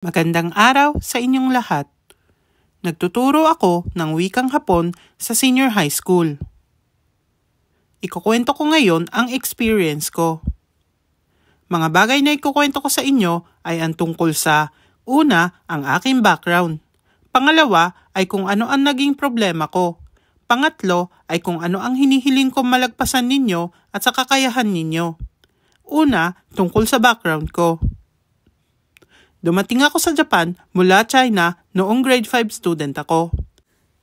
Magandang araw sa inyong lahat. Nagtuturo ako ng wikang Hapon sa senior high school. Ikukwento ko ngayon ang experience ko. Mga bagay na ikukwento ko sa inyo ay ang tungkol sa una, ang aking background. Pangalawa ay kung ano ang naging problema ko. Pangatlo ay kung ano ang hinihiling kong malagpasan ninyo at sa kakayahan ninyo. Una, tungkol sa background ko. Dumating ako sa Japan mula China noong grade 5 student ako.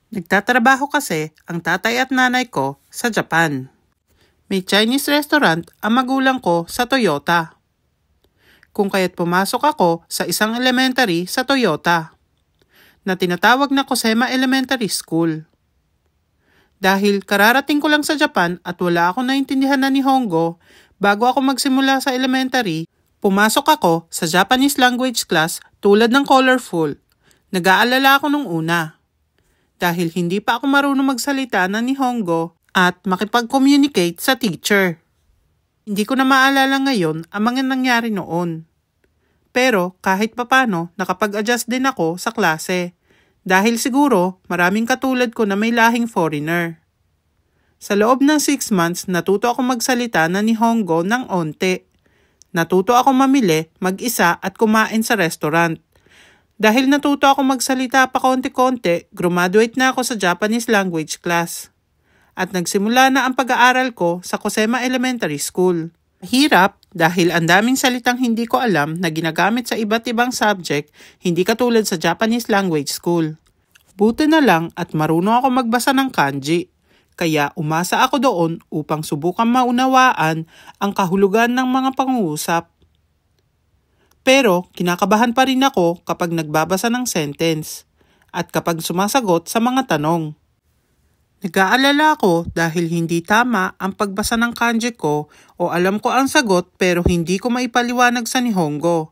Nagtatrabaho kasi ang tatay at nanay ko sa Japan. May Chinese restaurant ang magulang ko sa Toyota. Kung kaya't pumasok ako sa isang elementary sa Toyota na tinatawag na Kosema Elementary School. Dahil kararating ko lang sa Japan at wala akong naintindihan na Nihongo, bago ako magsimula sa elementary, pumasok ako sa Japanese language class tulad ng colorful. Nag-aalala ako nung una. Dahil hindi pa ako marunong magsalita ng Nihongo at makipag-communicate sa teacher. Hindi ko na maalala ngayon ang mga nangyari noon. Pero kahit papano nakapag-adjust din ako sa klase. Dahil siguro maraming katulad ko na may lahing foreigner. Sa loob ng 6 months natuto ako magsalita ng Nihongo ng onte. Natuto ako mamili, mag-isa at kumain sa restaurant. Dahil natuto ako magsalita pa konti-konti, graduate na ako sa Japanese language class. At nagsimula na ang pag-aaral ko sa Kosema Elementary School. Mahirap dahil ang daming salitang hindi ko alam na ginagamit sa iba't ibang subject, hindi katulad sa Japanese language school. Buti na lang at marunong ako magbasa ng kanji. Kaya umasa ako doon upang subukan maunawaan ang kahulugan ng mga pangungusap. Pero kinakabahan pa rin ako kapag nagbabasa ng sentence at kapag sumasagot sa mga tanong. Nag-aalala ako dahil hindi tama ang pagbasa ng kanji ko o alam ko ang sagot pero hindi ko maipaliwanag sa Nihongo.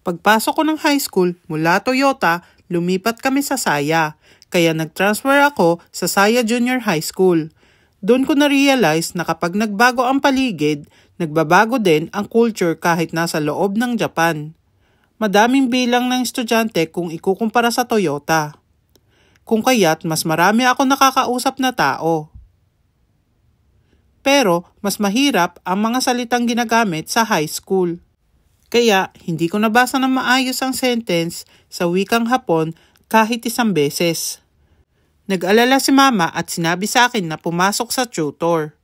Pagpasok ko ng high school mula Toyota, lumipat kami sa Saya. Kaya nag-transfer ako sa Saya Junior High School. Doon ko na-realize na kapag nagbago ang paligid, nagbabago din ang culture kahit nasa loob ng Japan. Madaming bilang ng estudyante kung ikukumpara sa Toyota. Kung kaya't mas marami ako nakakausap na tao. Pero mas mahirap ang mga salitang ginagamit sa high school. Kaya hindi ko nabasa ng maayos ang sentence sa wikang Hapon kahit isang beses. Nag-alala si mama at sinabi sa akin na pumasok sa tutor.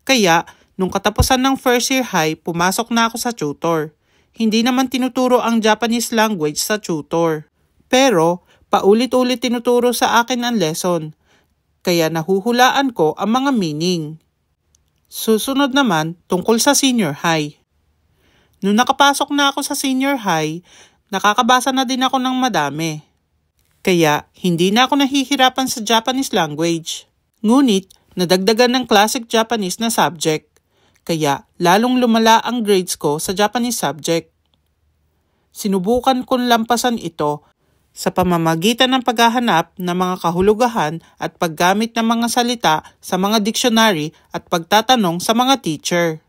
Kaya, nung katapusan ng first year high, pumasok na ako sa tutor. Hindi naman tinuturo ang Japanese language sa tutor. Pero, paulit-ulit tinuturo sa akin ang lesson. Kaya nahuhulaan ko ang mga meaning. Susunod naman, tungkol sa senior high. Nung nakapasok na ako sa senior high, nakakabasa na din ako ng madami. Kaya hindi na ako nahihirapan sa Japanese language. Ngunit nadagdagan ng classic Japanese na subject. Kaya lalong lumala ang grades ko sa Japanese subject. Sinubukan kong lampasan ito sa pamamagitan ng paghahanap ng mga kahulugan at paggamit ng mga salita sa mga dictionary at pagtatanong sa mga teacher.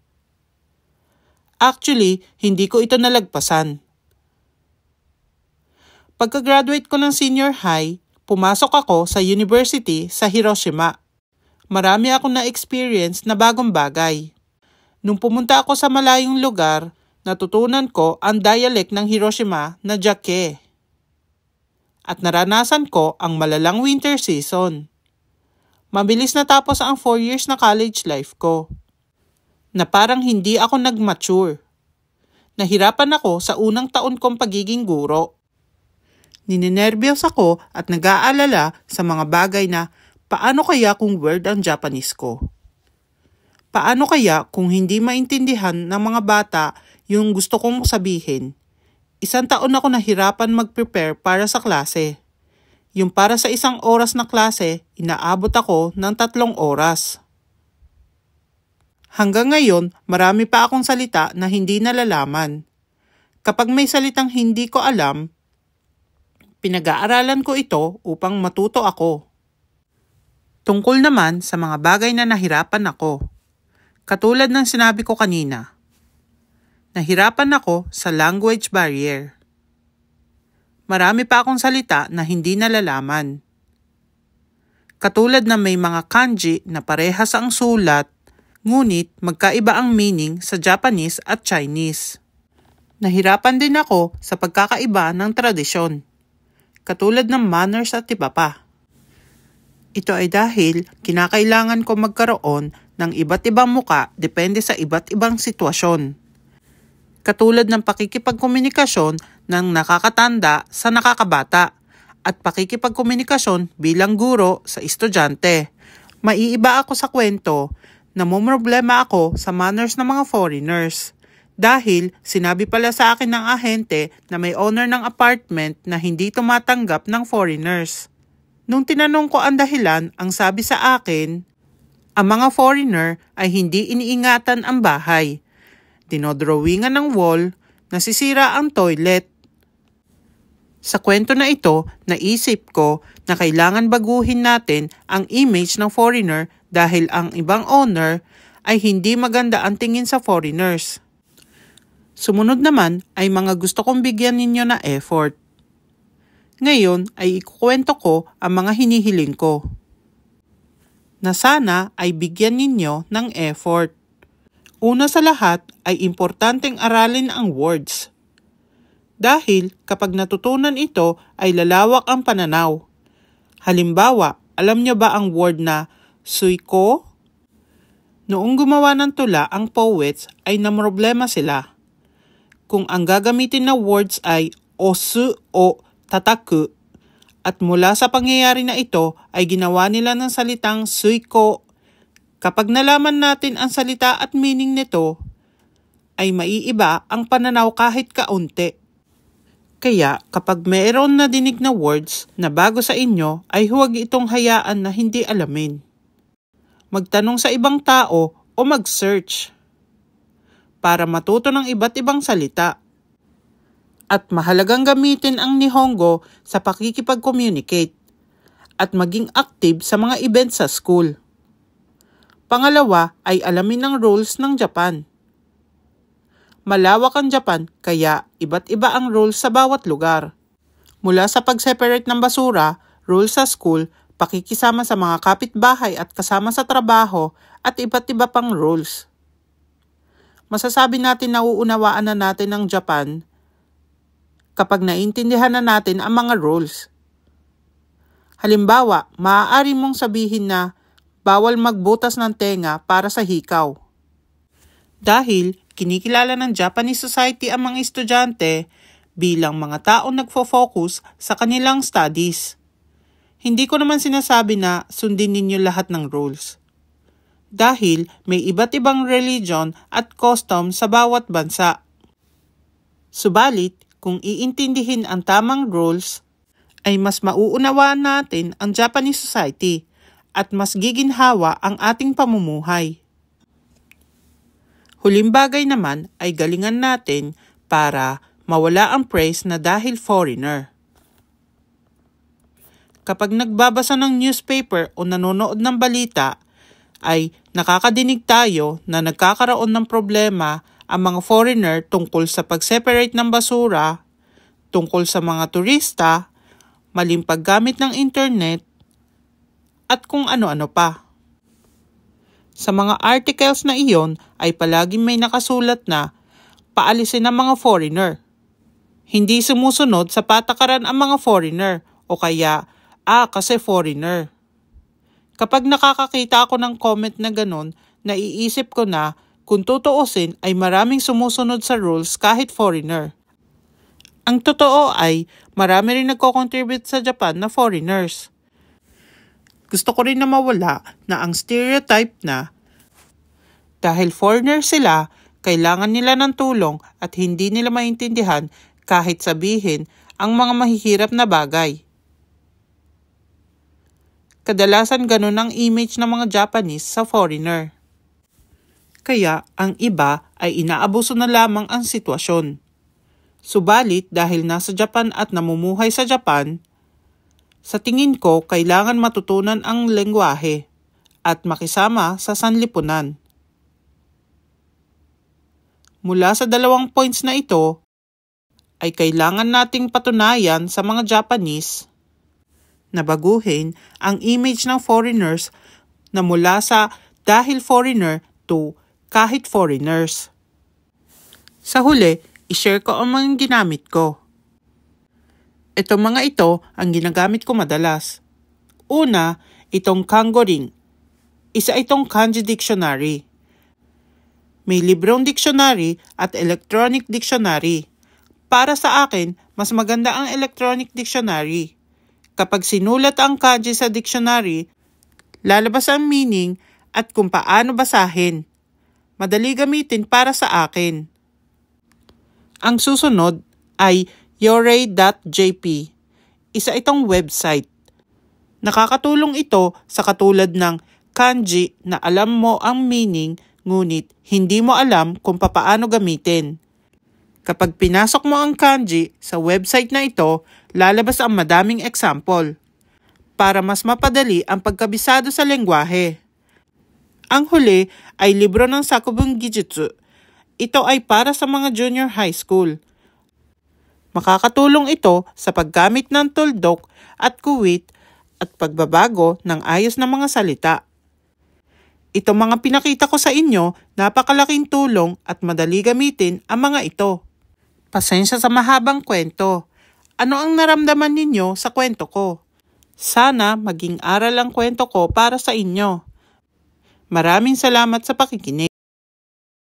Actually, hindi ko ito nalagpasan. Pagka-graduate ko ng senior high, pumasok ako sa university sa Hiroshima. Marami akong na-experience na bagong bagay. Nung pumunta ako sa malayong lugar, natutunan ko ang dialect ng Hiroshima na Jake. At naranasan ko ang malalang winter season. Mabilis natapos ang 4 years na college life ko. Na parang hindi ako nag-mature. Nahirapan ako sa unang taon kong pagiging guro. Ninenervyos ako at nag-aalala sa mga bagay na paano kaya kung word ang Japanese ko? Paano kaya kung hindi maintindihan ng mga bata yung gusto kong sabihin? 1 taon ako nahirapan mag-prepare para sa klase. Yung para sa 1 oras na klase, inaabot ako ng 3 oras. Hanggang ngayon, marami pa akong salita na hindi nalalaman. Kapag may salitang hindi ko alam, pinag-aaralan ko ito upang matuto ako. Tungkol naman sa mga bagay na nahirapan ako. Katulad ng sinabi ko kanina, nahirapan ako sa language barrier. marami pa akong salita na hindi nalalaman. Katulad na may mga kanji na parehas ang sulat, ngunit magkaiba ang meaning sa Japanese at Chinese. Nahirapan din ako sa pagkakaiba ng tradisyon, katulad ng manners at iba pa. Ito ay dahil kinakailangan ko magkaroon ng iba't ibang muka depende sa iba't ibang sitwasyon. Katulad ng pakikipagkomunikasyon ng nakakatanda sa nakakabata at pakikipagkomunikasyon bilang guro sa estudyante. Maiiba ako sa kwento na problema ako sa manners ng mga foreigners. Dahil sinabi pala sa akin ng ahente na may owner ng apartment na hindi tumatanggap ng foreigners. Nung tinanong ko ang dahilan, ang sabi sa akin, ang mga foreigner ay hindi iniingatan ang bahay. Dinodrawingan ng wall, nasisira ang toilet. Sa kwento na ito, naisip ko na kailangan baguhin natin ang image ng foreigner dahil ang ibang owner ay hindi maganda ang tingin sa foreigners. Sumunod naman ay mga gusto kong bigyan ninyo na effort. Ngayon ay ikukwento ko ang mga hinihiling ko, na sana ay bigyan ninyo ng effort. Una sa lahat ay importanteng aralin ang words. Dahil kapag natutunan ito ay lalawak ang pananaw. Halimbawa, alam nyo ba ang word na suiko? Noong gumawa ng tula ang poets ay namroblema sila. Kung ang gagamitin na words ay osu o tataku, at mula sa pangyayari na ito ay ginawa nila ng salitang suiko. Kapag nalaman natin ang salita at meaning nito, ay maiiba ang pananaw kahit kaunti. Kaya kapag mayroon na dinig na words na bago sa inyo ay huwag itong hayaan na hindi alamin. Magtanong sa ibang tao o mag-search para matuto ng iba't ibang salita. At mahalagang gamitin ang Nihongo sa pakikipag-communicate at maging active sa mga events sa school. Pangalawa ay alamin ang rules ng Japan. Malawak ang Japan kaya iba't iba ang rules sa bawat lugar. Mula sa pag-separate ng basura, rules sa school, pakikisama sa mga kapitbahay at kasama sa trabaho at iba't iba pang rules. Masasabi natin na uunawaan na natin ang Japan kapag naintindihan na natin ang mga rules. Halimbawa, maaari mong sabihin na bawal magbutas ng tenga para sa hikaw. Dahil kinikilala ng Japanese society ang mga estudyante bilang mga taong nagfo-focus sa kanilang studies. Hindi ko naman sinasabi na sundin ninyo lahat ng rules. Dahil may iba't ibang religion at custom sa bawat bansa. Subalit, kung iintindihin ang tamang rules, ay mas mauunawaan natin ang Japanese society at mas giginhawa ang ating pamumuhay. Huling bagay naman ay galingan natin para mawala ang praise na dahil foreigner. Kapag nagbabasa ng newspaper o nanonood ng balita, ay nakakadinig tayo na nagkakaroon ng problema ang mga foreigner tungkol sa pag-separate ng basura, tungkol sa mga turista, maling paggamit ng internet, at kung ano-ano pa. Sa mga articles na iyon ay palaging may nakasulat na paalisin ang mga foreigner. Hindi sumusunod sa patakaran ang mga foreigner o kaya, kasi foreigner. Kapag nakakakita ako ng comment na ganun, naiisip ko na kung tutuusin ay maraming sumusunod sa rules kahit foreigner. Ang totoo ay marami rin nagko-contribute sa Japan na foreigners. Gusto ko rin na mawala na ang stereotype na dahil foreigner sila, kailangan nila ng tulong at hindi nila maintindihan kahit sabihin ang mga mahihirap na bagay. Kadalasan ganun ang image ng mga Japanese sa foreigner. Kaya ang iba ay inaabuso na lamang ang sitwasyon. Subalit dahil nasa Japan at namumuhay sa Japan, sa tingin ko kailangan matutunan ang lengguwahe at makisama sa sanlipunan. Mula sa dalawang points na ito, ay kailangan nating patunayan sa mga Japanese na baguhin ang image ng foreigners na mula sa dahil foreigner to kahit foreigners. Sa huli, i-share ko ang mga ginamit ko. Itong mga ito ang ginagamit ko madalas. Una, itong Kangoring. Isa itong kanji dictionary. May librong dictionary at electronic dictionary. Para sa akin, mas maganda ang electronic dictionary. Kapag sinulat ang kanji sa dictionary, lalabas ang meaning at kung paano basahin. Madali gamitin para sa akin. Ang susunod ay yorei.jp. Isa itong website. Nakakatulong ito sa katulad ng kanji na alam mo ang meaning ngunit hindi mo alam kung paano gamitin. Kapag pinasok mo ang kanji sa website na ito, lalabas ang madaming example para mas mapadali ang pagkabisado sa lengguwahe. Ang huli ay libro ng Sakubun Gijutsu. Ito ay para sa mga junior high school. Makakatulong ito sa paggamit ng tuldok at kuwit at pagbabago ng ayos ng mga salita. Ito mga pinakita ko sa inyo, napakalaking tulong at madali gamitin ang mga ito. Pasensya sa mahabang kwento. Ano ang naramdaman ninyo sa kwento ko? Sana maging aral ang kwento ko para sa inyo. Maraming salamat sa pakikinig.